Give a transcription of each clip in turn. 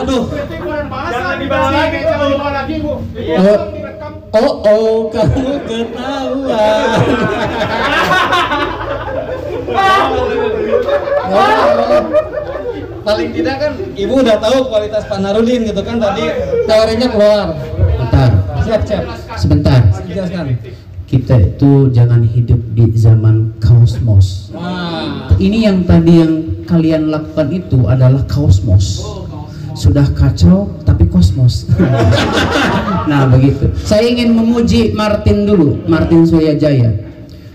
Aduh, jangan dibawa lagi, jangan dibawa lagi, Bu. oh, kamu ketahuan. Paling tidak kan ibu udah tahu kualitas Pak Narudin gitu kan, tadi teorinya keluar. Bentar, Siap. sebentar. Jelaskan. Kita itu jangan hidup di zaman kosmos. Wah. Ini yang tadi yang kalian lakukan itu adalah kosmos. Sudah kacau tapi kosmos. Nah begitu. Saya ingin memuji Martin dulu, Martin Suryajaya.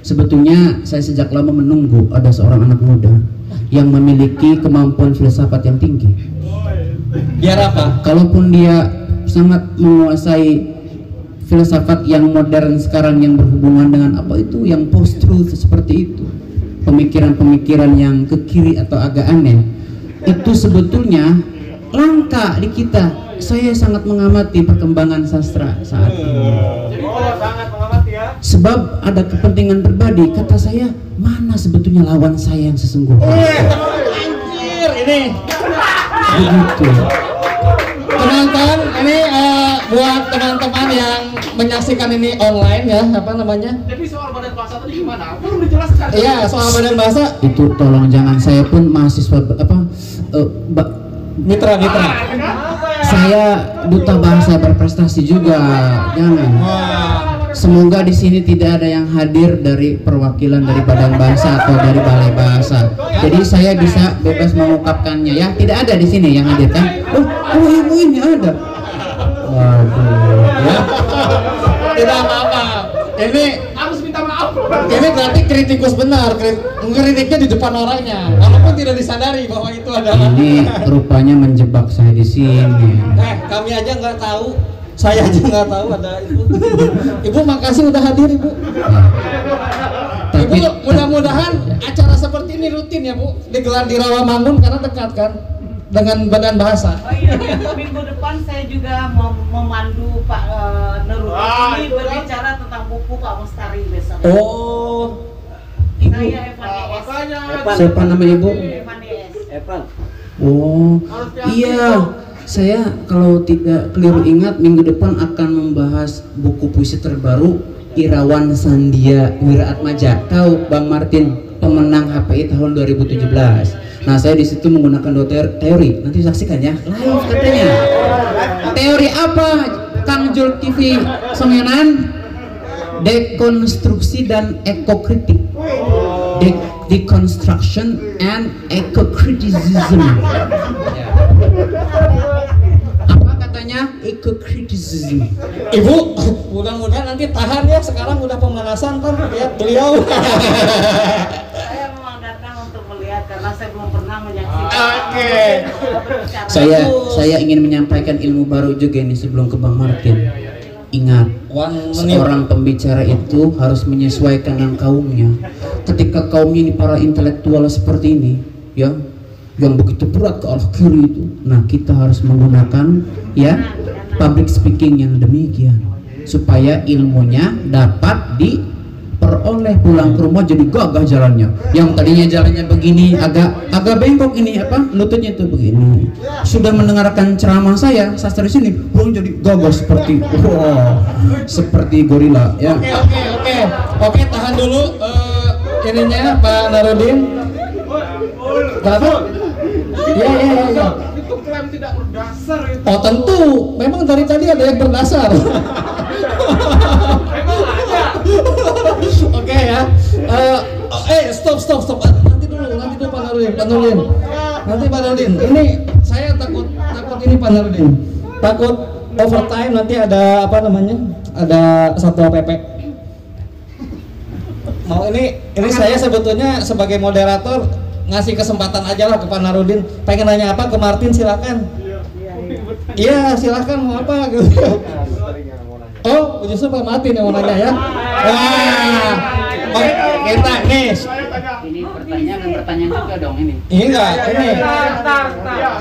Sebetulnya saya sejak lama menunggu ada seorang anak muda yang memiliki kemampuan filsafat yang tinggi. Biar apa? Kalaupun dia sangat menguasai filsafat yang modern sekarang yang berhubungan dengan apa itu, yang post truth seperti itu, pemikiran-pemikiran yang ke kiri atau agak aneh, itu sebetulnya langka di kita. Saya sangat mengamati perkembangan sastra saat ini. Sangat mengamati ya. Sebab ada kepentingan pribadi. Kata saya, mana sebetulnya lawan saya yang sesungguhnya? Anjir, ini Begitu. teman-teman, ini buat teman-teman yang menyaksikan ini online ya, apa namanya? Tapi soal badan bahasa tadi gimana? Belum dijelaskan. Iya, soal badan bahasa. Itu tolong jangan, saya pun mahasiswa Mitra. saya duta bahasa berprestasi juga. Jangan. Wah. Semoga di sini tidak ada yang hadir dari perwakilan dari Badan Bahasa atau dari Balai Bahasa. Jadi saya bisa bebas mengungkapkannya ya. Tidak ada di sini yang hadir kan? Oh ibu ini ada. Waduh. Ya. Tidak apa-apa. Ini Harus minta maaf. berarti kritikus benar. Kritiknya di depan orangnya. Walaupun tidak disadari bahwa itu adalah. Ini rupanya menjebak saya di sini. Kami aja nggak tahu. Saya aja nggak tahu ada itu. Ibu makasih udah hadir, Ibu. Tapi Ibu mudah-mudahan acara seperti ini rutin ya, Bu, digelar di Rawamangun karena dekat kan dengan Badan Bahasa. Oh iya, minggu depan saya juga mau memandu Pak Nerudin ini berbicara tentang buku Pak Mustari besok. Oh, Saya Evan DS. Makanya. siapa nama ibu? Evan DS. Oh iya. Saya kalau tidak keliru ingat minggu depan akan membahas buku puisi terbaru Irawan Sandia Wiraatmaja. Tahu Bang Martin, pemenang HPI tahun 2017. Nah saya di situ menggunakan dua teori. Nanti saksikan ya live katanya. Teori apa Kang Zulkifli Songenan? Dekonstruksi dan ekokritik. Deconstruction and eco-criticism. Apa katanya? Eco-criticism. Ibu, mudah-mudahan nanti tahan ya. Sekarang udah pemanasan kan, lihat beliau. Saya memang datang untuk melihat karena saya belum pernah menyaksikan. Oke. Saya ingin menyampaikan ilmu baru juga nih sebelum ke Bang Martin. Ingat, seorang pembicara itu harus menyesuaikan dengan kaumnya. Ketika kaumnya ini para intelektual seperti ini, ya, yang begitu berat ke arah kiri itu, nah kita harus menggunakan ya public speaking yang demikian supaya ilmunya dapat diperoleh pulang ke rumah jadi gagah jalannya. Yang tadinya jalannya begini agak bengkok ini apa lututnya itu begini. Sudah mendengarkan ceramah saya sastra di sini, pulang jadi gagah seperti seperti gorila ya. Oke, tahan dulu ininya Pak Narudin. Kenapa? Ya. Itu klaim tidak berdasar itu. Oh tentu, memang dari tadi ada yang berdasar. Memang ada. Oke ya. Stop. Nanti dulu Pak Narudin. Nanti Pak Narudin. Ini saya takut ini Pak Narudin. Takut overtime nanti ada apa namanya? Ada satpol PP. Mau ini saya sebetulnya sebagai moderator ngasih kesempatan aja lah ke Pak Narudin. Pengen nanya apa ke Martin silakan. Iya silakan mau apa gitu. Oh justru Pak Martin yang mau nanya ya. Wah kita nih. Ini pertanyaan pertanyaan juga dong ini. Enggak, ini.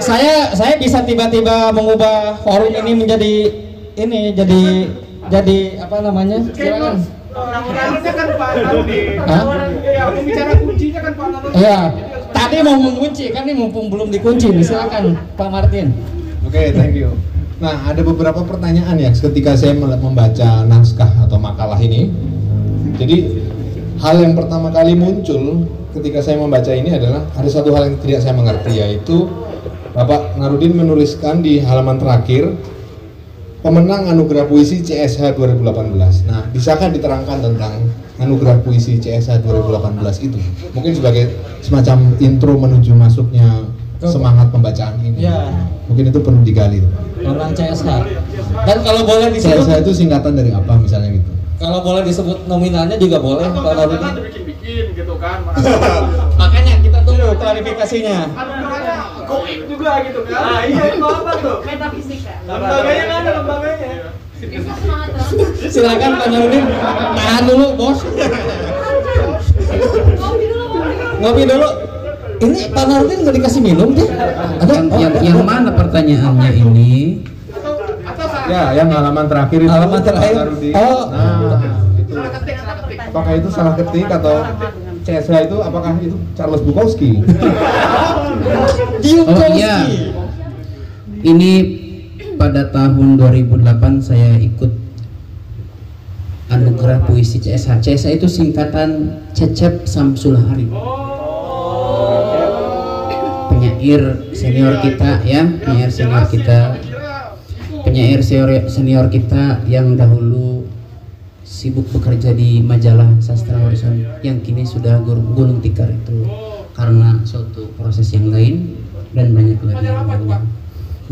Saya bisa tiba-tiba mengubah forum ini menjadi jadi apa namanya? Silakan. Harusnya kan Pak Narudin. Hah? Iya, pembicara kuncinya kan Pak Narudin. Iya. Tadi mau mengunci kan ini mumpung belum dikunci. Silakan Pak Martin. Oke, thank you. Nah, ada beberapa pertanyaan ya ketika saya membaca naskah atau makalah ini. Jadi, hal yang pertama kali muncul ketika saya membaca ini adalah ada satu hal yang tidak saya mengerti, yaitu Bapak Narudin menuliskan di halaman terakhir pemenang Anugerah Puisi CSH 2018. Nah, bisakah diterangkan tentang Anugerah Puisi CSH 2018 itu? Mungkin sebagai semacam intro menuju masuknya semangat pembacaan ini. Ya. Mungkin itu perlu digali. Pemenang CSH. Dan kalau boleh disebut CSH itu singkatan dari apa misalnya gitu? Kalau boleh disebut nominalnya juga boleh Atau Pak Narudin. kan dibikin-bikin gitu kan. Makanya kita tunggu klarifikasinya. Anugerahnya goib juga gitu kan. Ah iya, itu apa tuh? Metafisika. Lembaganya mana lembaganya? Silakan Pak Narudin. Tahan dulu, Bos. Ngopi dulu. Ini Pak Narudin nggak dikasih minum deh. Ada? Yang mana pertanyaannya ini? Atau Ya, yang halaman terakhir itu. Halaman terakhir. Pak Narudin. Oh. Nah, itu. salah ketik atau ketik? Apakah itu salah ketik atau CSH itu apakah itu Charles Bukowski? Oh iya. Ini pada tahun 2008 saya ikut Anugerah Puisi CSH. CSH itu singkatan Cecep Samsul Hari. Penyair senior kita ya, penyair senior kita. Penyair senior kita yang dahulu sibuk bekerja di majalah Sastra Horizon yang kini sudah gulung tikar itu karena suatu proses yang lain dan banyak lagi yang lainnya.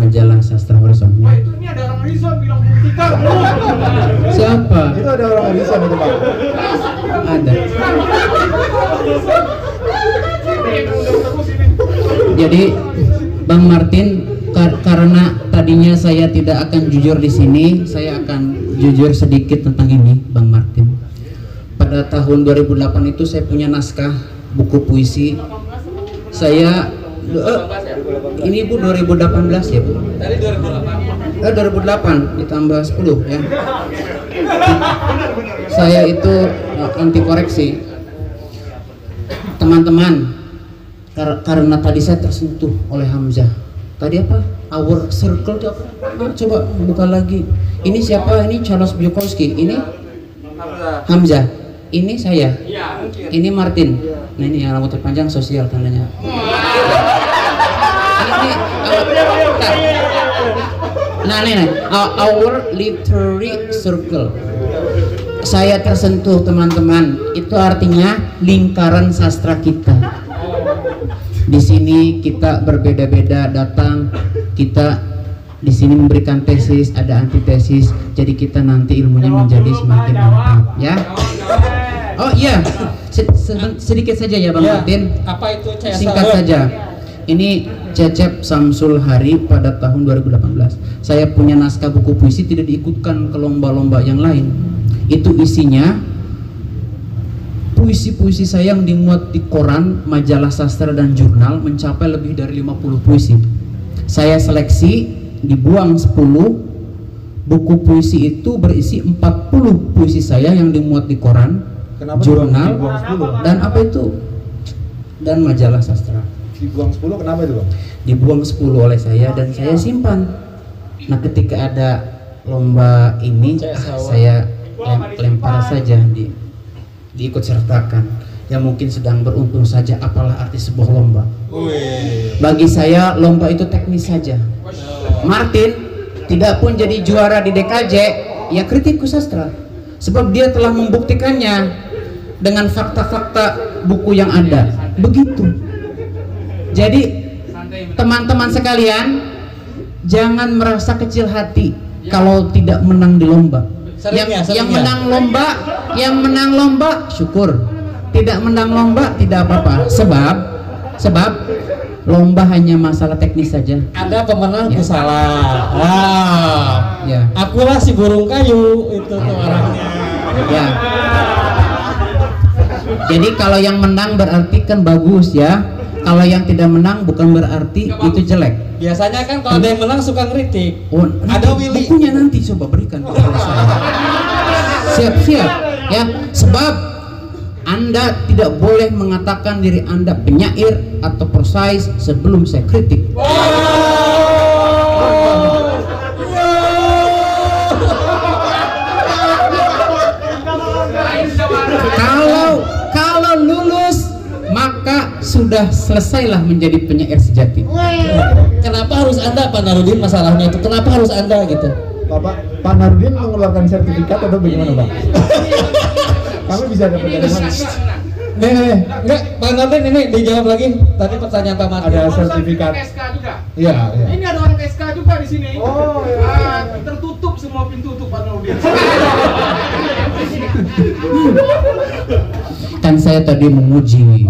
Majalah Sastra Horizon. Wah itu ini ada orang Horizon bilang tikar. Siapa? Itu ada orang Horizon itu Pak. Ada. Jadi Bang Martin, karena tadinya saya tidak akan jujur di sini, saya akan jujur sedikit tentang ini, Bang Martin. Pada tahun 2008 itu saya punya naskah buku puisi. Saya ini Bu 2018 ya Bu? Tadi 2008. 2008 ditambah 10 ya. Saya itu anti koreksi. Teman-teman, karena tadi saya tersentuh oleh Hamzah. Tadi apa? Our Circle itu apa? Coba buka lagi. Ini siapa? Ini Charles Bukowski. Ini Hamzah. Ini saya. Ini Martin. Nah ini yang rambut panjang sosial tandanya. Nah ini Our Literary Circle. Saya tersentuh teman-teman. Itu artinya lingkaran sastra kita. Di sini kita berbeda-beda datang, kita di sini memberikan tesis, ada antitesis, jadi kita nanti ilmunya menjadi semakin mantap, ya. Oh iya, sedikit saja ya Bang Martin. Apa itu CSH? Singkat saja. Ini Cecep Samsul Hari pada tahun 2018. Saya punya naskah buku puisi tidak diikutkan ke lomba-lomba yang lain. Itu isinya puisi-puisi saya yang dimuat di koran, majalah sastra dan jurnal mencapai lebih dari 50 puisi. Saya seleksi, dibuang 10. Buku puisi itu berisi 40 puisi saya yang dimuat di koran, jurnal, dan apa itu? Dan majalah sastra. Dibuang 10 kenapa itu Bang? Dibuang 10 oleh saya dan saya simpan. Nah ketika ada lomba ini saya lempar saja diikut sertakan. Yang mungkin sedang beruntung saja, apalah arti sebuah lomba. Bagi saya lomba itu teknis saja. Martin tidak pun jadi juara di DKJ, ya kritikus sastra, sebab dia telah membuktikannya dengan fakta-fakta buku yang ada. Begitu. Jadi teman-teman sekalian, jangan merasa kecil hati kalau tidak menang di lomba. Yang menang lomba syukur, tidak menang lomba tidak apa-apa, sebab lomba hanya masalah teknis saja. Ada pemenang Ya. salah. Ya. Akulah si burung kayu itu tuh orangnya. Ya. Jadi kalau yang menang berarti kan bagus ya. Kalau yang tidak menang bukan berarti itu jelek. Biasanya kan kalau ada yang menang suka ngeritik. Oh, Ada Willy. bukunya nanti coba berikan kepada saya. Siap-siap ya. Sebab Anda tidak boleh mengatakan diri Anda penyair atau prosais sebelum saya kritik. Kalau lulus maka sudah selesailah menjadi penyair sejati. Kenapa harus Anda, Pak Narudin, masalahnya itu? Kenapa harus Anda gitu? Pak Narudin mengeluarkan sertifikat atau bagaimana, Pak? Kami bisa dapat dari mana? Enggak, Pak Narudin ini dijawab lagi. Tadi pertanyaan Pak Martin. Ada sertifikat SK juga. Iya, iya. Ini ada orang SK juga di sini. Oh, iya. Tertutup semua pintu untuk Pak Nurdin. Kan saya tadi memuji.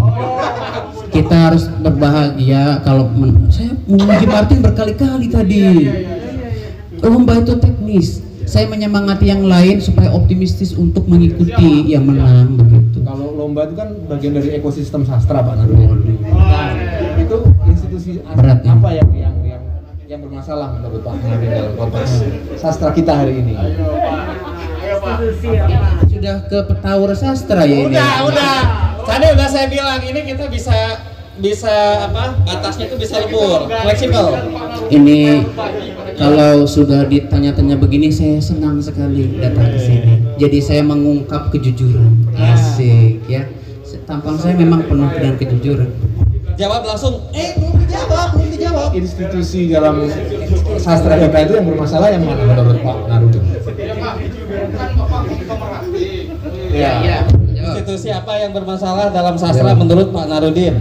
Kita harus berbahagia kalau saya memuji Martin berkali-kali tadi. Lomba itu teknis. Saya menyemangati yang lain supaya optimistis untuk mengikuti yang menang begitu. Kalau lomba itu kan bagian dari ekosistem sastra, Pak Narudin. Nah, itu institusi Berat, ya? apa yang bermasalah menurut Pak Narudin dalam konteks sastra kita hari ini? Sudah ke petawur sastra ya ini. Udah. Tadi udah saya bilang ini kita bisa apa? Batasnya itu bisa lebur, fleksibel. Ini kalau sudah ditanya-tanya begini saya senang sekali datang ke sini. Jadi saya mengungkap kejujuran. Asik ya. Tampang saya memang penuh dengan kejujuran. Jawab langsung. Belum dijawab. Institusi dalam sastra kita itu yang bermasalah yang mana menurut Pak Narudin? Ya. Institusi apa yang bermasalah dalam sastra menurut Pak Narudin?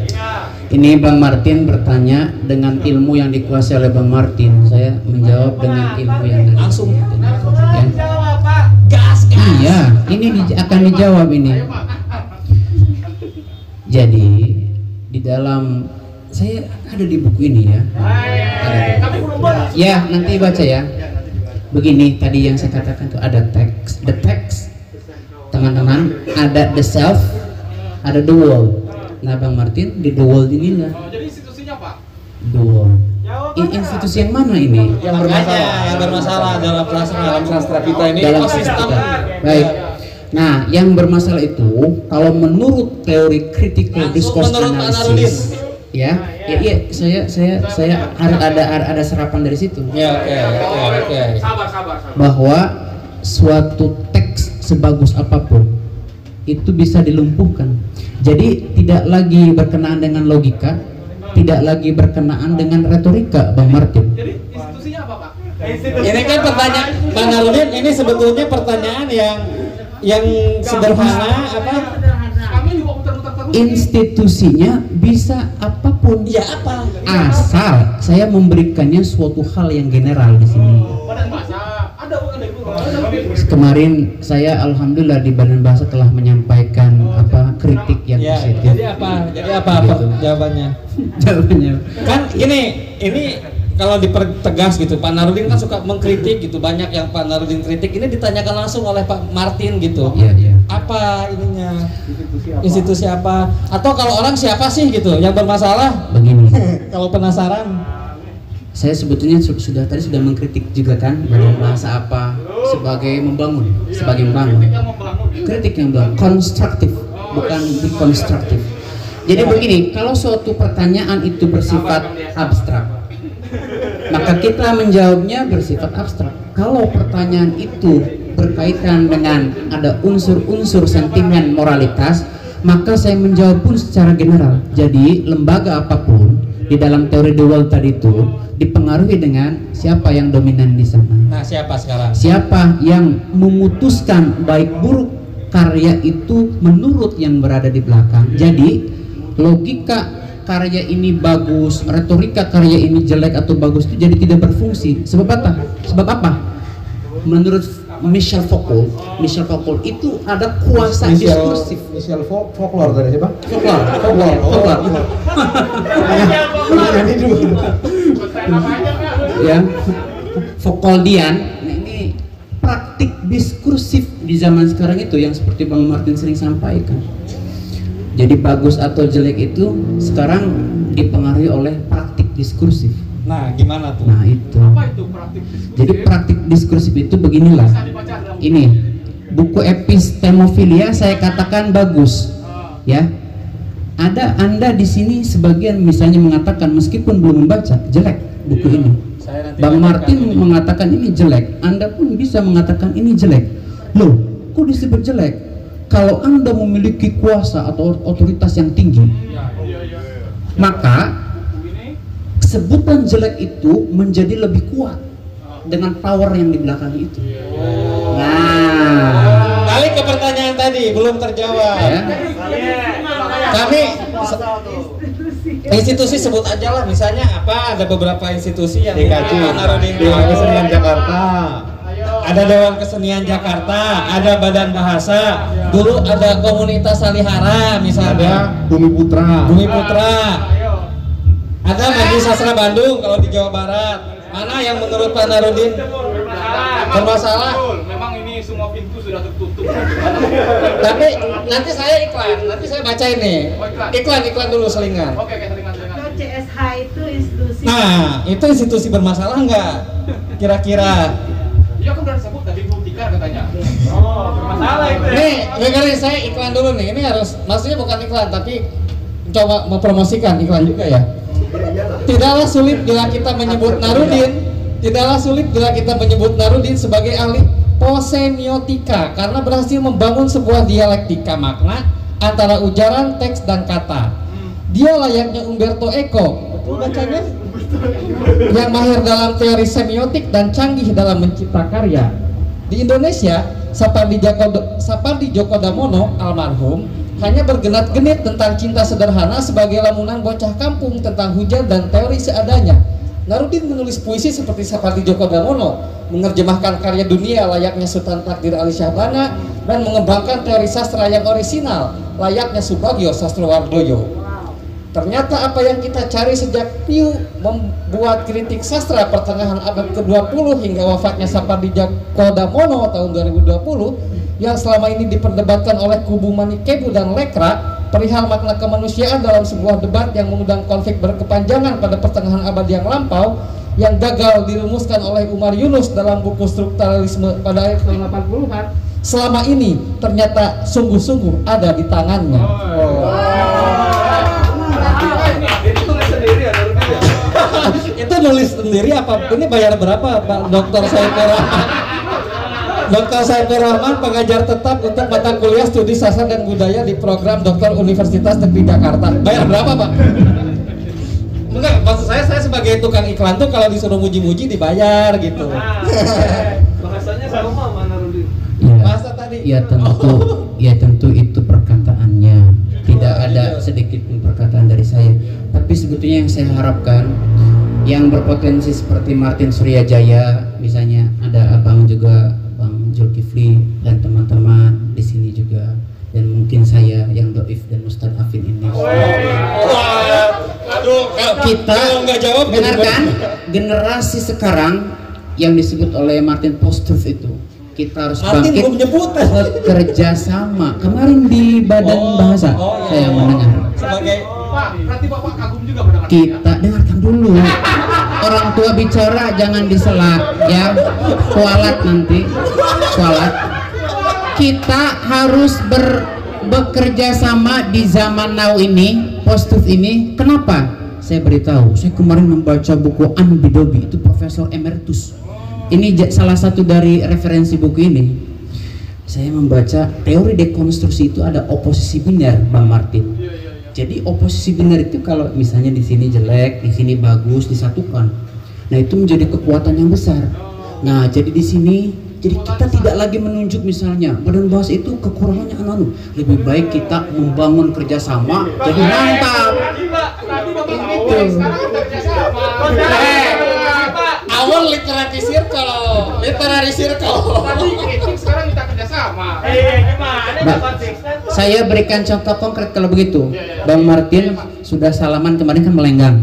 Ini Bang Martin bertanya dengan ilmu yang dikuasai oleh Bang Martin. Saya menjawab dengan ilmu yang dari Langsung. ya. Jawab, Pak. Gas. Iya, ini akan dijawab ini. Jadi di dalam saya ada di buku ini ya. Tapi belum baca. Ya, nanti baca ya. Begini tadi yang saya katakan tuh ada teks, the text. Teman-teman, ada the self, ada the world. Nah, Bang Martin di the world inilah. Jadi institusinya, Pak. The world. Institusi yang mana ini? Yang bermasalah dalam sastra kita ini Dalam ekosistem. kita. Baik. Nah, yang bermasalah itu kalau menurut teori critical discourse menurut Pak analysis, ya, saya harus ada serapan dari situ. Ya, oke. Sabar. Bahwa suatu teks sebagus apapun itu bisa dilumpuhkan. Jadi tidak lagi berkenaan dengan logika, tidak lagi berkenaan dengan retorika, Bang Martin. Jadi institusinya apa, Pak? Ini kan pertanyaan Bang Narudin, ini sebetulnya pertanyaan yang sederhana apa? Kami juga muter-muter terus. Institusinya bisa apapun. Ya apa? Asal saya memberikannya suatu hal yang general di sini. Badan bahasa ada itu. Kemarin saya alhamdulillah di Badan Bahasa telah menyampaikan kritik yang Ya, positif. jadi apa Gitu. jawabannya? Jawabannya. Kan ini kalau dipertegas gitu, Pak Narudin kan suka mengkritik gitu, banyak yang Pak Narudin kritik. Ini ditanyakan langsung oleh Pak Martin gitu. Iya. Apa ininya? Institusi apa? Atau kalau orang siapa sih gitu yang bermasalah? Begini. Kalau penasaran. Saya sebetulnya sudah mengkritik juga kan Badan Bahasa apa sebagai membangun. Kritik yang membangun, konstruktif, bukan dekonstruktif. Jadi begini, kalau suatu pertanyaan itu bersifat abstrak, maka kita menjawabnya bersifat abstrak. Kalau pertanyaan itu berkaitan dengan ada unsur-unsur sentimen moralitas, maka saya menjawab pun secara general. Jadi lembaga apapun di dalam teori the world tadi itu dipengaruhi dengan siapa yang dominan di sana. Nah, siapa sekarang? Siapa yang memutuskan baik buruk karya itu menurut yang berada di belakang. Jadi logika karya ini bagus, retorika karya ini jelek atau bagus itu jadi tidak berfungsi. Sebab apa? Menurut Michel Foucault itu ada kuasa diskursif. Michel Folklore dari siapa? Folklore. Ya, Foucauldian. Nah, ini praktik diskursif di zaman sekarang itu yang seperti Bang Martin sering sampaikan. Jadi bagus atau jelek itu sekarang dipengaruhi oleh praktik diskursif. Nah, gimana tuh? Nah itu. Apa itu praktik diskursif? Jadi praktik diskursif itu beginilah. Bisa dibaca dalam Ini buku Epistemofilia saya katakan bagus, ya. Ada Anda di sini sebagian misalnya mengatakan meskipun belum membaca jelek buku ini. Bang Martin mengatakan ini jelek, Anda pun bisa mengatakan ini jelek. Loh, kok disebut jelek? Kalau Anda memiliki kuasa atau otoritas yang tinggi, maka sebutan jelek itu menjadi lebih kuat dengan power yang di belakang itu. Nah, balik ke pertanyaan tadi, belum terjawab. ya. Kami institusi sebut aja lah, misalnya apa, ada beberapa institusi yang DKJ, Dewan Kesenian Jakarta, ada Dewan Kesenian Jakarta, ada Badan Bahasa, dulu ada Komunitas Salihara ada misalnya, Bumi Putra, Bumi Putra, ada Majelis Sastra Bandung kalau di Jawa Barat. Mana yang menurut Pak Narudin bermasalah? Memang ini semua pintu sudah tertutup. Tapi nanti saya iklan, nanti saya bacain nih. Iklan dulu selingan. Oke, seringan. Kalau CSH itu institusi. Nah, itu institusi bermasalah nggak? Kira-kira? Iya kan udah disebut tadi belum tikar katanya. Oh, bermasalah itu. Nih, dengerin saya iklan dulu nih. Ini harus, maksudnya bukan iklan, tapi coba mempromosikan iklan juga ya. Tidaklah sulit bila kita menyebut Narudin sebagai ahli posemiotika karena berhasil membangun sebuah dialektika makna antara ujaran, teks, dan kata. Dia layaknya Umberto Eco, betul bacanya? Yang mahir dalam teori semiotik dan canggih dalam mencipta karya. Di Indonesia, Sapardi Djoko Damono almarhum hanya bergenat-genit tentang cinta sederhana sebagai lamunan bocah kampung tentang hujan dan teori seadanya. Narudin menulis puisi seperti Sapardi Djoko Damono, menerjemahkan karya dunia layaknya Sultan Takdir Ali Syahbana, dan mengembangkan teori sastra yang orisinal layaknya Subagio Sastrowardoyo. Ternyata apa yang kita cari sejak Piu membuat kritik sastra pertengahan abad ke-20 hingga wafatnya Sapardi Djoko Damono tahun 2020, yang selama ini diperdebatkan oleh kubu Manikebu dan Lekra perihal makna kemanusiaan dalam sebuah debat yang mengundang konflik berkepanjangan pada pertengahan abad yang lampau, yang gagal dirumuskan oleh Umar Yunus dalam buku Strukturalisme pada akhir tahun 80-an, selama ini ternyata sungguh-sungguh ada di tangannya. Itu nulis sendiri apa? Ini bayar berapa Pak Dr. Saiful Rahman? Dr. Saiful Rahman pengajar tetap untuk mata kuliah studi sastra dan budaya di program Doktor Universitas Negeri Jakarta. Bayar berapa Pak? Enggak, maksud saya sebagai tukang iklan tuh kalau disuruh muji-muji dibayar gitu. Bahasanya sama mana Rudi? Masa tadi? Ya tentu itu perkataannya. Tidak ada sedikit pun perkataan dari saya. Tapi sebetulnya yang saya harapkan, yang berpotensi seperti Martin Suryajaya, misalnya ada abang juga, Bang Zulkifli dan teman-teman di sini juga, dan mungkin saya yang Doif dan Ustadz Afin ini. Kita dengarkan generasi sekarang yang disebut oleh Martin Postuf itu. Kita harus bangkit bekerja sama. Kemarin di Badan Bahasa saya mendengar. Sebagai Pak, berarti Bapak kagum juga mendengar. Kita dengarkan dulu. Orang tua bicara jangan disela, ya. Kualat nanti. Kualat. Kita harus bekerja sama di zaman now ini, Postuf ini. Kenapa? Saya beritahu. Saya kemarin membaca buku Anbidobi, itu Profesor Emeritus. Ini salah satu dari referensi buku ini. Saya membaca teori dekonstruksi itu ada oposisi biner, Bang Martin. Jadi oposisi biner itu kalau misalnya di sini jelek, di sini bagus, disatukan. Nah itu menjadi kekuatan yang besar. Nah jadi di sini, jadi kita tidak lagi menunjuk misalnya Badan Bahasa itu kekurangannya anu. Lebih baik kita membangun kerjasama. Jadi mantap. Itu. awal literary circle. Tadi kritik, sekarang kita kerjasama. Saya berikan contoh konkret kalau begitu. Bang Martin sudah salaman kemarin kan melenggang.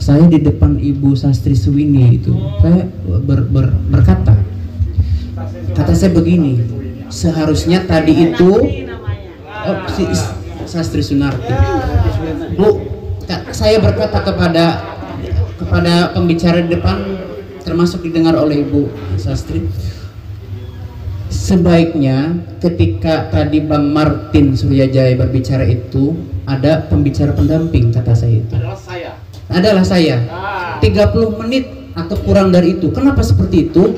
Saya di depan Ibu Sastri Suwini itu, saya berkata, kata saya begini, seharusnya tadi itu Sastri Sunarti. Bu, saya berkata kepada pembicara di depan, termasuk didengar oleh Ibu Sastri, sebaiknya ketika tadi Bang Martin Suryajaya berbicara itu ada pembicara pendamping, kata saya itu. Adalah saya. 30 menit atau kurang dari itu. Kenapa seperti itu?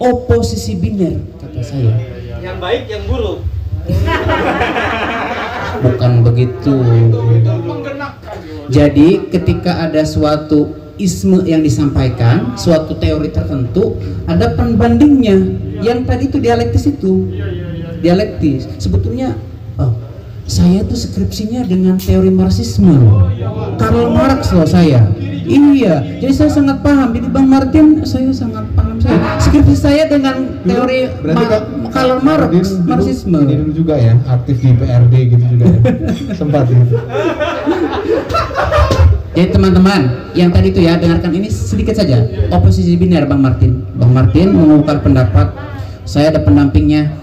Oposisi biner, kata saya. Yang baik, yang buruk. Bukan begitu. Jadi ketika ada suatu isme yang disampaikan, suatu teori tertentu, ada pembandingnya. Yang tadi itu dialektis itu. Dialektis. Sebetulnya saya tuh skripsinya dengan teori Marxisme. Karl Marx loh saya. Iya, jadi saya sangat paham. Jadi Bang Martin, saya sangat paham. Skripsi saya dengan teori Karl Marx, Marxisme. Ini dulu juga ya, aktif di PRD gitu juga ya. Sempat gitu. Jadi teman-teman, yang tadi itu ya, dengarkan ini sedikit saja. Oposisi biner Bang Martin. Bang Martin mengungkapkan pendapat, saya ada pendampingnya.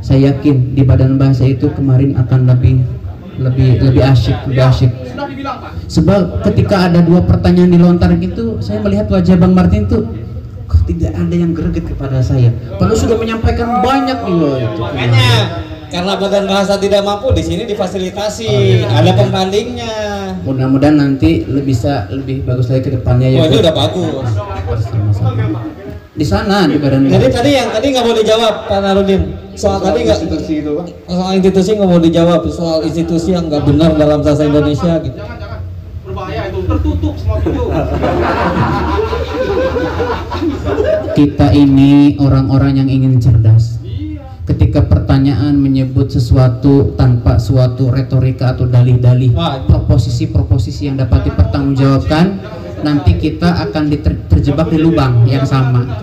Saya yakin di badan bahasa itu kemarin akan lebih asyik. Sebab ketika ada 2 pertanyaan dilontarkan itu, saya melihat wajah Bang Martin itu kok tidak ada yang greget kepada saya. Padahal sudah menyampaikan banyak nih loh itu. Makanya karena badan bahasa tidak mampu, di sini difasilitasi, ada pembandingnya. Mudah-mudahan nanti bisa lebih bagus lagi ke depannya ya. Oh, itu udah bagus. Bersama-sama. Di sana di badan. Jadi tadi nggak mau dijawab Pak Narudin. Soal tadi nggak institusi itu, Pak. Soal institusi nggak mau dijawab, soal institusi yang nggak benar dalam bahasa Indonesia gitu. Jangan berbahaya itu, tertutup semua video. Kita ini orang-orang yang ingin cerdas. Ketika pertanyaan menyebut sesuatu tanpa suatu retorika atau dalih-dalih, proposisi-proposisi yang dapat dipertanggungjawabkan, nanti kita akan terjebak di lubang yang sama.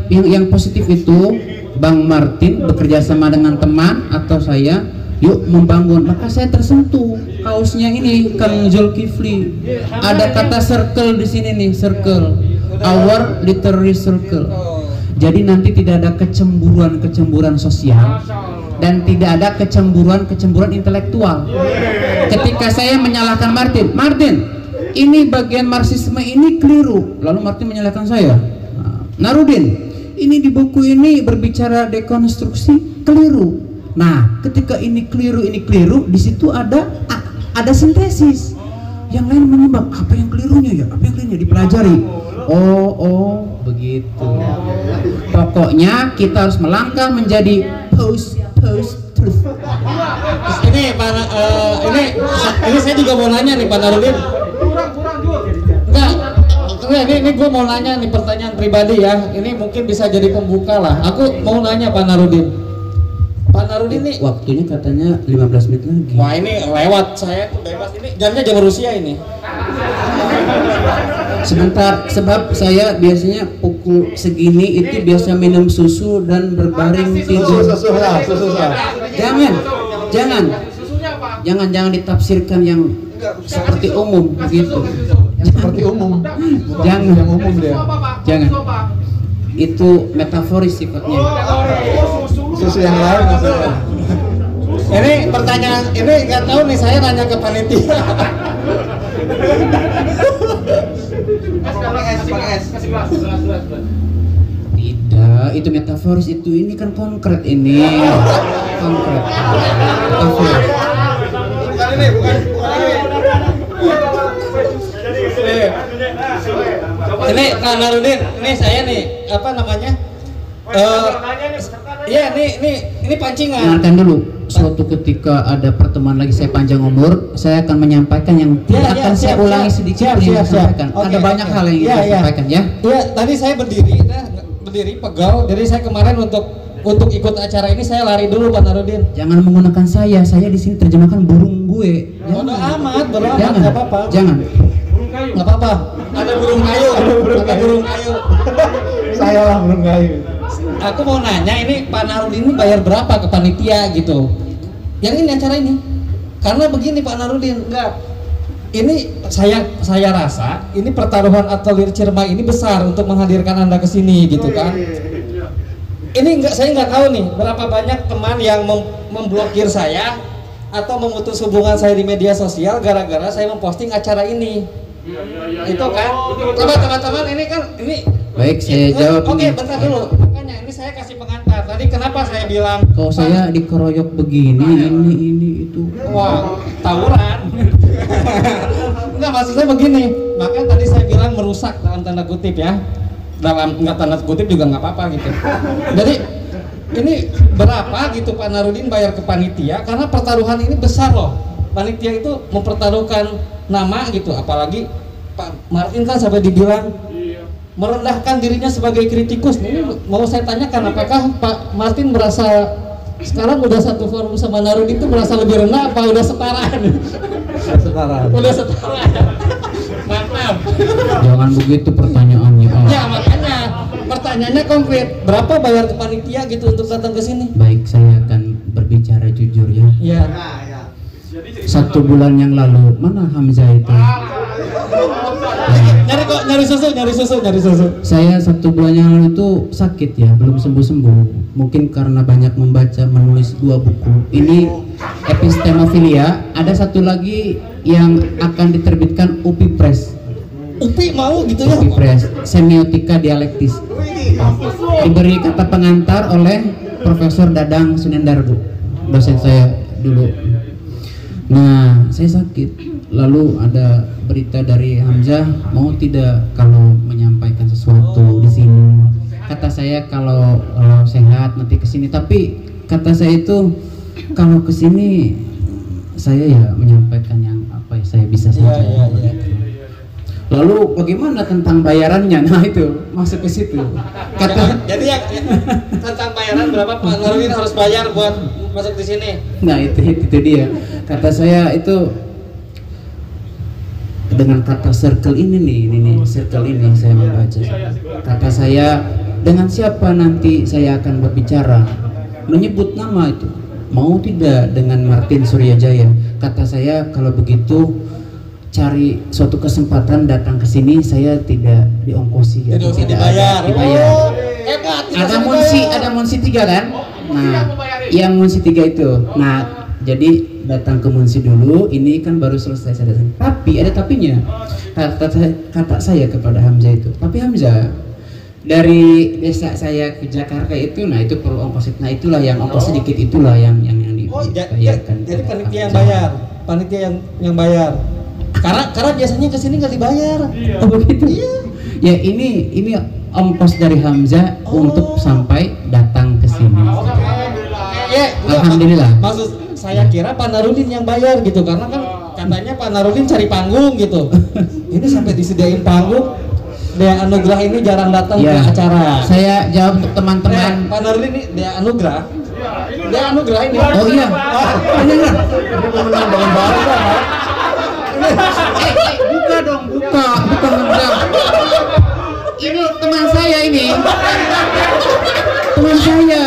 Yang positif itu Bang Martin bekerja sama dengan teman atau saya, yuk membangun. Maka saya tersentuh kaosnya ini Kang Zulkifli. Ada kata circle di sini nih, circle. Our literary circle. Jadi nanti tidak ada kecemburuan sosial dan tidak ada kecemburuan intelektual. Ketika saya menyalahkan Martin, ini bagian Marxisme ini keliru. Lalu Martin menyalahkan saya. Narudin, ini di buku ini berbicara dekonstruksi, keliru. Nah, ketika ini keliru, di situ ada sintesis. Yang lain menyimak, apa yang kelirunya ya? Apa yang kelirunya dipelajari. Oh, begitu. Pokoknya kita harus melangkah menjadi post truth. Ini saya juga mau nanya nih Pak Narudin. Enggak, ini gue mau nanya nih, pertanyaan pribadi ya. Ini mungkin bisa jadi pembuka lah. Aku mau nanya Pak Narudin. Pak Narudin nih waktunya katanya 15 menit lagi. Wah, ini lewat, saya tuh bebas. Ini jamnya jam Rusia ini. Sebentar, sebab saya biasanya pukul segini itu biasa minum susu dan berbaring tidur. Susu lah. Jangan ditafsirkan yang seperti umum begitu. Seperti umum. Jangan yang umum dia. Jangan. Itu metaforis sifatnya. Susu yang lain maksudnya. Ini pertanyaan ini nggak tahu nih, saya nanya ke panitia. Tidak, itu metaforis itu. Ini kan konkret ini. Konkret. Metaforis. Bukan ini. Ini Pak Narudin, ini saya nih, apa namanya? Iya, ini pancingan. Dengarkan dulu. Suatu ketika ada pertemuan lagi, saya panjang umur, saya akan menyampaikan yang tidak akan saya ulangi sedikit yang disampaikan. Ada banyak hal yang ingin saya sampaikan ya. Iya, tadi saya berdiri pegal. Jadi saya kemarin untuk ikut acara ini saya lari dulu Pak Narudin. Jangan menggunakan saya di sini terjemahkan burung gue. Bodoh amat, Jangan. nggak apa-apa. Jangan. Nggak apa-apa. Ada burung kayu. Saya lah burung kayu. Aku mau nanya, ini Pak Narudin ini bayar berapa ke panitia gitu? Yang ini acara ini. Karena begini Pak Narudin, ini saya rasa ini pertaruhan Atelier Ciremai ini besar untuk menghadirkan Anda ke sini gitu kan. Ini saya nggak tahu nih berapa banyak teman yang memblokir saya atau memutus hubungan saya di media sosial gara-gara saya memposting acara ini. Itu kan, coba teman-teman ini kan ini. Baik, saya jawab. Oke, bentar dulu. Makanya ini saya kasih pengantar. Tadi kenapa saya bilang kok saya dikeroyok begini, ini itu. Wah, tawuran. Enggak, maksud saya begini. Makanya tadi saya bilang merusak dalam tanda kutip ya. Dalam enggak tanda kutip juga nggak apa-apa gitu. Jadi ini berapa gitu Pak Narudin bayar ke panitia karena pertaruhan ini besar loh. Panitia itu mempertaruhkan nama gitu, apalagi Pak Martin kan sampai dibilang merendahkan dirinya sebagai kritikus. Ini mau saya tanyakan apakah Pak Martin merasa sekarang udah satu forum sama Narudin itu merasa lebih rendah apa udah setara? Udah setara. Mantap. Jangan begitu pertanyaannya. Ya makanya pertanyaannya konkret, berapa bayar ke panitia gitu untuk datang ke sini? Baik, saya akan berbicara jujur ya. Iya. 1 bulan yang lalu mana Hamzah itu? Nyari susu. Saya 1 bulan yang lalu itu sakit ya, belum sembuh. Mungkin karena banyak membaca, menulis 2 buku. Ini Epistemophilia. Ada 1 lagi yang akan diterbitkan UPI Press. UPI mau gitu ya? UPI Press, Semiotika Dialektis. Diberi kata pengantar oleh Profesor Dadang Sunendar, Bu, dosen saya dulu. Nah, saya sakit. Lalu ada berita dari Hamzah, mau tidak kalau menyampaikan sesuatu di sini. Kata saya kalau sehat nanti ke sini. Tapi kata saya itu kalau ke sini saya ya menyampaikan yang apa ya saya bisa saja. Lalu bagaimana tentang bayarannya? Nah itu masuk ke situ. Jadi ya tentang bayaran berapa Pak Narudin harus bayar buat masuk di sini? Nah itu dia. Kata saya itu dengan kata circle ini circle ini saya membaca. Kata saya dengan siapa nanti saya akan berbicara? Menyebut nama itu. Mau tidak dengan Martin Suryajaya? Kata saya kalau begitu cari suatu kesempatan datang ke sini, saya tidak diongkosi atau tidak dibayar. Oh, hebat. Ada Monsi 3 kan? Nah, yang Monsi 3 itu. Nah, jadi datang ke Monsi dulu, ini kan baru selesai saya datang. Tapi ada tapinya. Kata saya kepada Hamzah itu, "Tapi Hamzah, dari desa saya ke Jakarta itu, nah itu perlu ongkos. Nah, itulah yang ongkos sedikit itulah yang dibayarkan." Jadi panitia yang bayar. Panitia yang bayar. Karena biasanya kesini nggak dibayar. Oh begitu. Iya. Ya ini ongkos dari Hamzah untuk sampai datang ke sini. Alhamdulillah. Maksud saya kira Pak Narudin yang bayar gitu karena kan katanya Pak Narudin cari panggung gitu. Ini sampai disediain panggung. Dea Anugrah ini jarang datang ke acara. Saya jawab untuk teman-teman. Pak Narudin ini Dea Anugrah. Dea Anugrah ini. Oh iya. Ini kan. Pemenang dengan baru kan. Buka dong, buka Hamzah. Ini teman saya ini. Teman saya.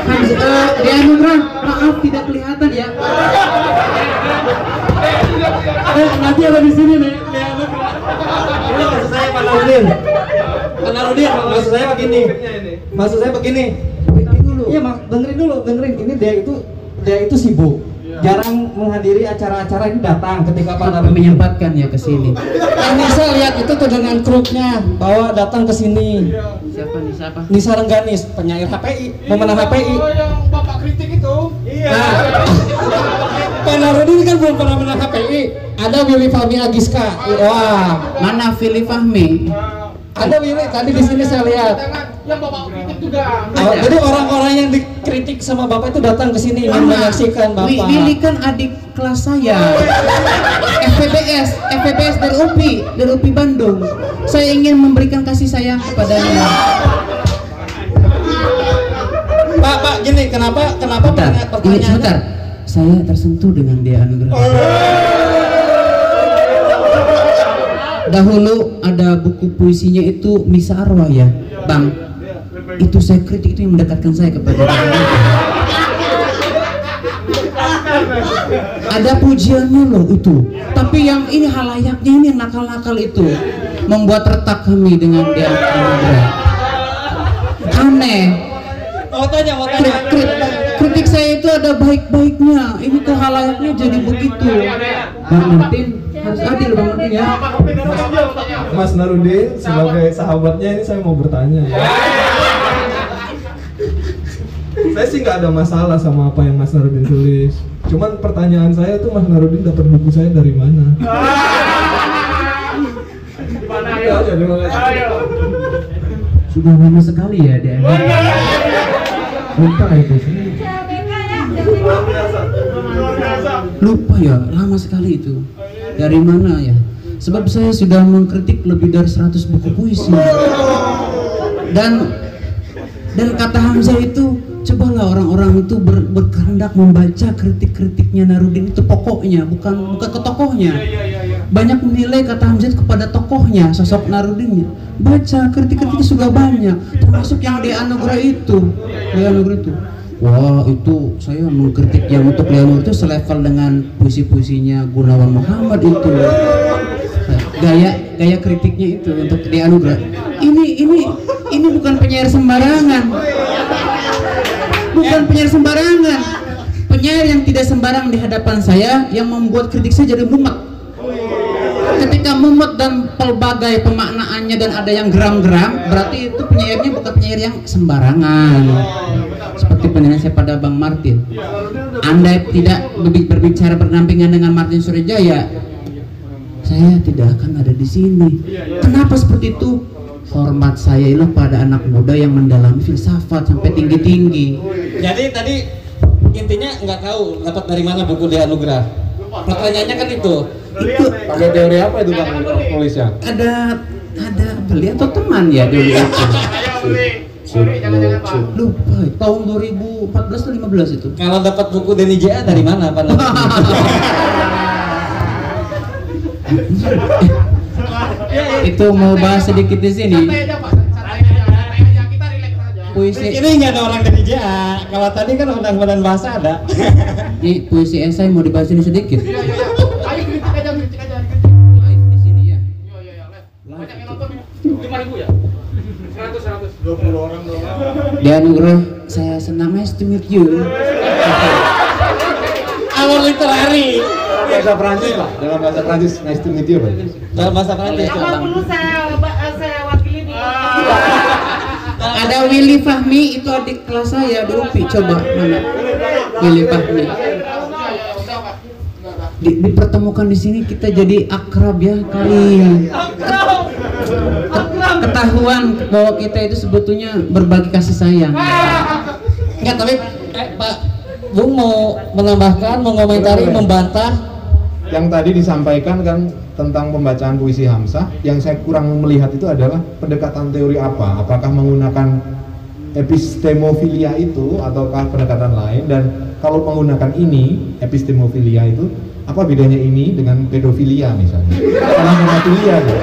Hamzah, Dea Anugrah, maaf tidak kelihatan ya. Nanti ada di sini nih, Dea Anugrah. Ini maksud saya Pak Narudin. Pak Narudin, maksud saya begini. Maksud saya begini. Iya, dengerin dulu. Ini dia itu sibuk. Jarang menghadiri acara-acara ini datang ketika Pak Narudin menyempatkan ya ke sini. Nisa lihat itu tuh dengan grupnya bahwa datang ke sini. Siapa? Nisa Rengganis, penyair HPI, pemenang HPI. Oh, yang Bapak kritik itu. Iya. Nah, Pak Narudin kan belum pernah menang HPI. Ada Willy Fahmi Agiska. Wah, mana Willy Fahmi? Ada Willy tadi di sini saya lihat. Yang Bapak kritik juga. Oh, jadi orang-orang yang dikritik sama Bapak itu datang ke sini ingin menyaksikan Bapak. Willy kan adik kelas saya. FPBS dari UPI Bandung. Saya ingin memberikan kasih sayang kepadanya. Pak, gini, kenapa pertanyaannya? Sebentar. Saya tersentuh dengan Dea Anugrah. Dahulu ada buku puisinya itu Misa Arwah ya, Bang. Itu saya kritik, itu yang mendekatkan saya kepada dia. Ada pujiannya loh itu. Tapi yang ini halayaknya ini yang nakal-nakal itu membuat retak kami dengan Dea Anugrah. Aneh. Mau tanya. Kritik ada baik-baiknya. Ini kok halayaknya jadi begitu. Bang Martin harus adil, Bang Martin ya. Mas Narudin, sebagai sahabatnya ini saya mau bertanya. Saya sih nggak ada masalah sama apa yang Mas Narudin tulis. Cuman pertanyaan saya tuh, Mas Narudin dapat buku saya dari mana? Sudah lama sekali ya dia. Lupa itu. Lupa ya, lama sekali itu. Dari mana ya? Sebab saya sudah mengkritik lebih dari 100 buku puisi. Dan kata Hamzah itu, cobalah orang-orang itu berkehendak membaca kritik-kritiknya Narudin itu pokoknya, bukan ke tokohnya. Banyak menilai kata Hamzah itu kepada tokohnya, sosok Narudinnya. Baca kritik-kritiknya sudah banyak, termasuk yang di Anugerah itu. Wah, itu saya mengkritik yang untuk Leonur itu selevel dengan puisi-puisinya Gunawan Muhammad itu. Gaya kritiknya itu untuk di Anugerah. Ini bukan penyair sembarangan. Bukan penyair sembarangan. Penyair yang tidak sembarang di hadapan saya, yang membuat kritik saya jadi mumet. Ketika mumet dan pelbagai pemaknaannya dan ada yang geram-geram, berarti itu penyairnya bukan penyair yang sembarangan. Seperti penilaian saya pada Bang Martin. Anda tidak berbicara berdampingan dengan Martin Suryajaya, saya tidak akan ada di sini. Kenapa seperti itu? Hormat saya itu pada anak muda yang mendalami filsafat sampai tinggi-tinggi. Jadi tadi intinya nggak tahu dapat dari mana buku di Anugerah. Pertanyaannya kan itu Pakai teori apa itu Bang nulisnya? Ada beli atau teman ya dulu itu. Lupa tahun 2014 atau 15 itu. kalau dapat buku Denny J.A. dari mana Pak? Itu mau bahas sedikit di sini. Puisi Ini nggak ada orang Denny J.A. Kalau tadi kan undang-undang bahasa ada. ini puisi esai mau dibahas ini sedikit. Ayo kritik aja. Live di sini ya. Banyak yang nonton 5.000 ya? 100. 20 orang doang. Di Anugerah saya senang, nice to meet you. Awal literari. Bahasa Prancis Pak, dalam bahasa Prancis nice to meet you Pak. Dalam bahasa Prancis. Apa perlu saya wakili di Ada Willy Fahmi, itu adik kelas saya di UPI. Coba mana Willy Fahmi. Dipertemukan di sini kita jadi akrab ya kali. Ketahuan bahwa kita itu sebetulnya berbagi kasih sayang. Enggak, tapi Pak Bung mau menambahkan, mengomentari, membantah. Yang tadi disampaikan kan tentang pembacaan puisi Hamzah, yang saya kurang melihat itu adalah pendekatan teori apa? Apakah menggunakan epistemofilia itu ataukah pendekatan lain? Dan kalau menggunakan ini, epistemofilia itu, apa bedanya ini dengan pedofilia misalnya? Karena hemofilia gitu.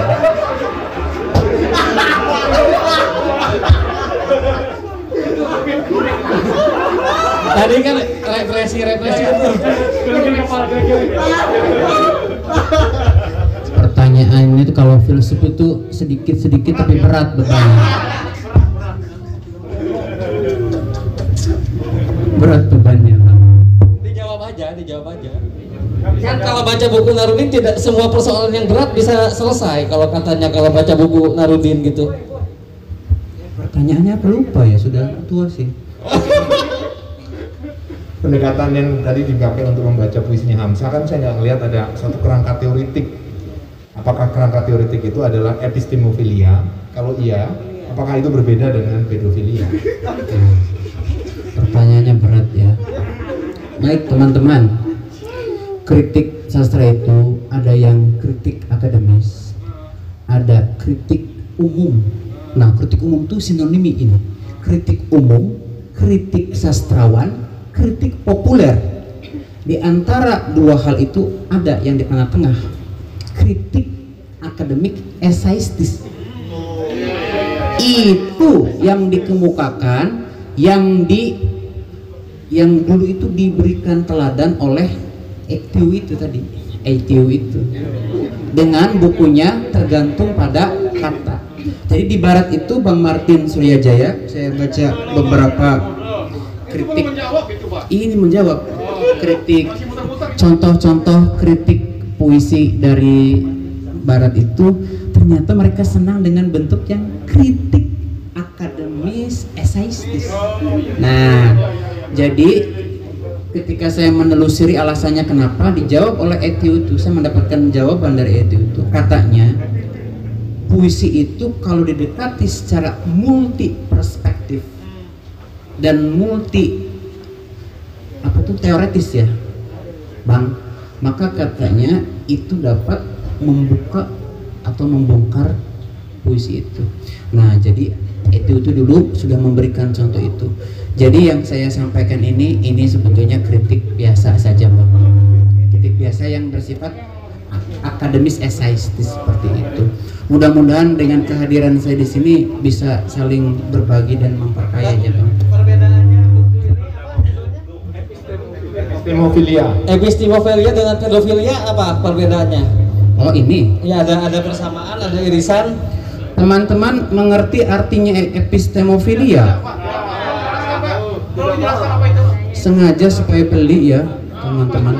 Tadi kan represi itu. Pertanyaan itu kalau filsuf itu sedikit tapi berat bebannya. Berat bebannya. Dijawab aja. Kan kalau baca buku Narudin tidak semua persoalan yang berat bisa selesai kalau katanya kalau baca buku Narudin gitu. Pertanyaannya apa lupa ya, sudah tua sih. Pendekatan yang tadi dipakai untuk membaca puisinya Hamzah kan saya nggak ngelihat ada satu kerangka teoritik. Apakah kerangka teoritik itu adalah epistemofilia? Kalau iya, apakah itu berbeda dengan pedofilia? Pertanyaannya berat ya. Baik teman-teman, kritik sastra itu ada yang kritik akademis, ada kritik umum. Nah, kritik umum itu sinonimi ini. Kritik umum, kritik sastrawan, kritik populer. Di antara dua hal itu ada yang di tengah-tengah, kritik akademik esaistis. Itu yang dikemukakan, yang dulu itu diberikan teladan oleh Etiu itu tadi, Etiu itu dengan bukunya Tergantung pada Kata. Jadi di barat itu Bang Martin Suryajaya, saya baca beberapa kritik ini menjawab kritik, contoh-contoh kritik puisi dari Barat itu ternyata mereka senang dengan bentuk yang kritik akademis, esaistis. Nah, jadi ketika saya menelusuri alasannya kenapa, dijawab oleh Ethieu itu, saya mendapatkan jawaban dari Ethieu itu. Katanya puisi itu kalau didekati secara multi perspektif dan multi teoretis ya Bang, maka katanya itu dapat membuka atau membongkar puisi itu. Nah, jadi itu dulu sudah memberikan contoh itu. Jadi yang saya sampaikan ini sebetulnya kritik biasa saja Bang, kritik biasa yang bersifat akademis esaistis seperti itu. Mudah-mudahan dengan kehadiran saya di sini bisa saling berbagi dan memperkaya ya Bang. Epistimofilia dengan pedofilia apa perbedaannya? Oh ini? Ya ada persamaan, ada irisan. Teman-teman mengerti artinya epistimofilia? Sengaja supaya beli ya teman-teman.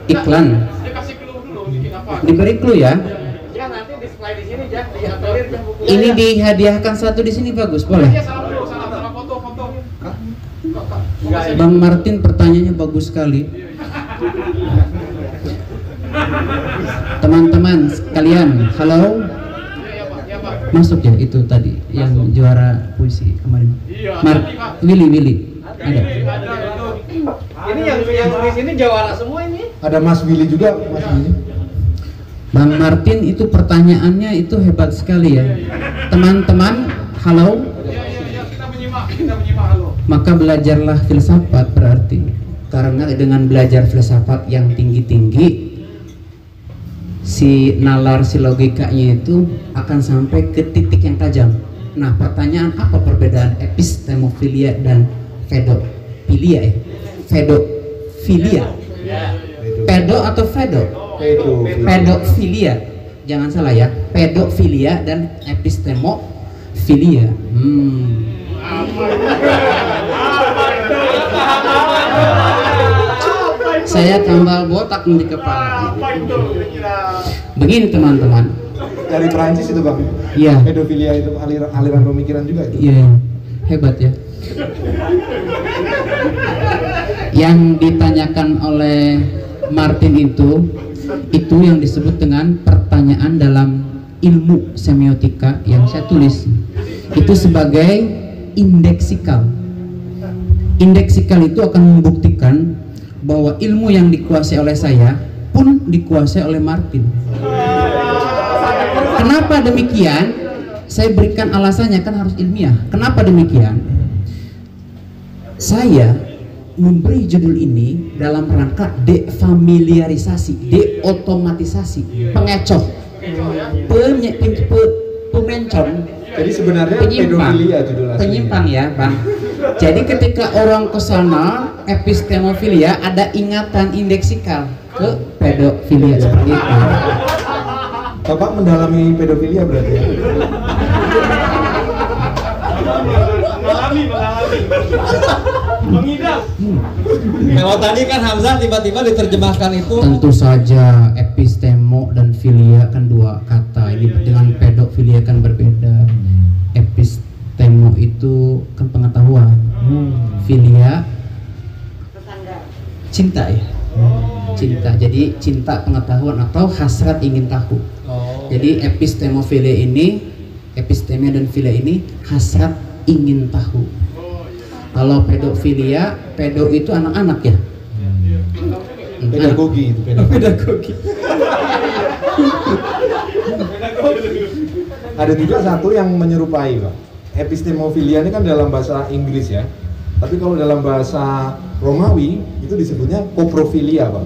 Iklan. Diberi clue ya. Ini dihadiahkan satu di sini bagus, boleh? Bang Martin pertanyaannya bagus sekali. Teman-teman sekalian, halo. Masuk ya itu tadi yang juara puisi kemarin. Willy ada. Ini yang di sini jawara semua ini. Ada Mas Willy juga, Mas Willy. Bang Martin itu pertanyaannya itu hebat sekali ya. Teman-teman, halo. Kita menyimak halo. Maka belajarlah filsafat berarti. Karena dengan belajar filsafat yang tinggi-tinggi, si nalar, si logikanya itu akan sampai ke titik yang tajam. Nah, pertanyaan apa perbedaan epistimofilia dan pedofilia ya? Pedofilia. Pedo atau fedo? Pedofilia. Jangan salah ya. Pedofilia dan epistimofilia. Saya tambal botak di kepala. Begini teman-teman. Dari Perancis itu Bang. Iya. Pedofilia itu aliran pemikiran juga itu. Iya. Hebat ya. Yang ditanyakan oleh Martin itu yang disebut dengan pertanyaan dalam ilmu semiotika yang saya tulis. Itu sebagai indeksikal. Indeksikal itu akan membuktikan bahwa ilmu yang dikuasai oleh saya pun dikuasai oleh Martin. Kenapa demikian? Saya berikan alasannya, kan harus ilmiah. Kenapa demikian? Saya memberi judul ini dalam rangka defamiliarisasi, deotomatisasi, pengecoh, pemencong. Jadi sebenarnya pedofilia judul aslinya. Penyimpang ya Bang. Jadi ketika orang ke sana epistimofilia ada ingatan indeksikal ke pedofilia seperti itu. Bapak mendalami pedofilia berarti ya? Mengidap. Kalau tadi kan Hamzah tiba-tiba diterjemahkan itu. Tentu saja epistemo dan filia kan dua kata. Ini dengan pedofilia kan berbeda. Epistemo itu kan pengetahuan. Filia cinta ya. Cinta. Jadi cinta pengetahuan atau hasrat ingin tahu. Jadi epistemofilia ini, episteme dan filia ini hasrat ingin tahu. Kalau pedofilia, pedo itu anak-anak ya. Pedagogi itu Pedagogi. Ada juga satu yang menyerupai Pak. Epistemofilia ini kan dalam bahasa Inggris ya. Tapi kalau dalam bahasa Romawi itu disebutnya koprofilia Pak.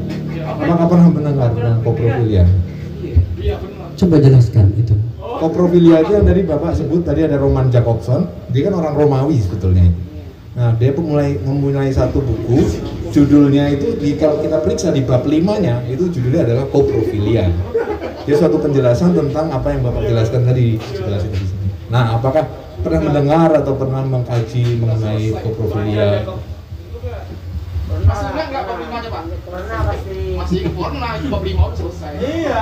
Apakah pernah mendengar tentang koprofilia? Coba jelaskan itu. Koprofilia itu yang dari Bapak sebut tadi ada Roman Jakobson. Dia kan orang Romawi sebetulnya. Nah, dia memulai satu buku, judulnya itu kalau kita periksa di bab 5-nya itu judulnya adalah koprofilia. Dia suatu penjelasan tentang apa yang Bapak jelaskan tadi sebelah sini. Nah, apakah pernah mendengar atau pernah mengkaji mengenai koprofilia? Masih enggak bab 5 aja, Pak? Pernah pasti. Masih pernah itu bab 5 udah selesai. Iya.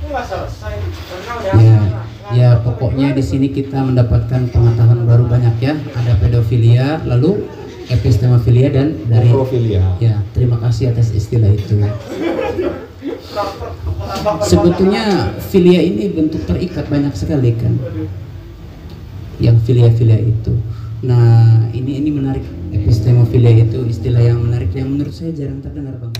Enggak selesai. Pernah udah. Ya pokoknya di sini kita mendapatkan pengetahuan baru banyak ya. Ada pedofilia, lalu epistemofilia dan dari Nekrofilia. Ya, terima kasih atas istilah itu. Sebetulnya filia ini bentuk terikat banyak sekali kan. Yang filia-filia itu. Nah, ini menarik, epistemofilia itu istilah yang menarik yang menurut saya jarang terdengar Bang.